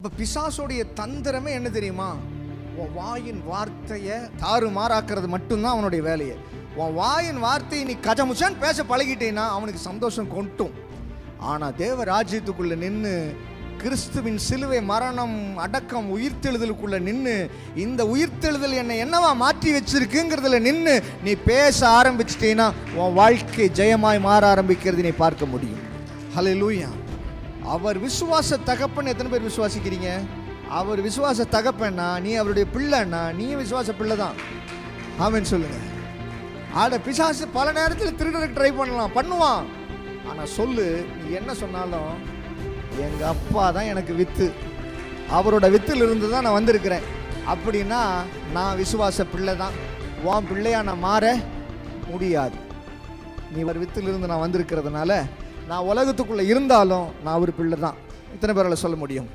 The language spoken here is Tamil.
இப்போ பிசாசோடைய தந்திரமே என்ன தெரியுமா? உன் வாயின் வார்த்தையை தாறுமாறாக்குறது மட்டும்தான் அவனுடைய வேலையை. உன் வாயின் வார்த்தையை நீ கஜமுச்சான்னு பேச பழகிட்டேன்னா அவனுக்கு சந்தோஷம் கொட்டும். ஆனால் தேவ ராஜ்யத்துக்குள்ளே நின்று கிறிஸ்துவின் சிலுவை மரணம் அடக்கம் உயிர்த்தெழுதலுக்குள்ளே நின்று இந்த உயிர்த்தெழுதல் என்னை என்னவா மாற்றி வச்சிருக்குங்கிறதுல நின்று நீ பேச ஆரம்பிச்சிட்டேன்னா உன் வாழ்க்கை ஜெயமாய் மாற ஆரம்பிக்கிறது நீ பார்க்க முடியும். ஹல்லேலூயா. அவர் விசுவாச தகப்பன் எத்தனை பேர் விசுவாசிக்கிறீங்க? அவர் விசுவாச தகப்பன்னா நீ அவருடைய பிள்ளைன்னா நீயும் விசுவாச பிள்ளை தான். ஆமென் சொல்லுங்க. பிசாசு பல நேரத்தில் திருடருக்கு ட்ரை பண்ணுவான். ஆனால் சொல்லு, நீ என்ன சொன்னாலும் எங்கள் அப்பா தான் எனக்கு வித்து, அவரோட வித்தில் இருந்து தான் நான் வந்திருக்கிறேன் அப்படின்னா நான் விசுவாச பிள்ளை தான். உன் பிள்ளையா நான் மாற முடியாது. நீ ஒரு வித்தில் இருந்து நான் வந்திருக்கிறதுனால நான் உலகத்துக்குள்ளே இருந்தாலும் நான் ஒரு பிள்ளை தான். இத்தனை பேரால் சொல்ல முடியும்.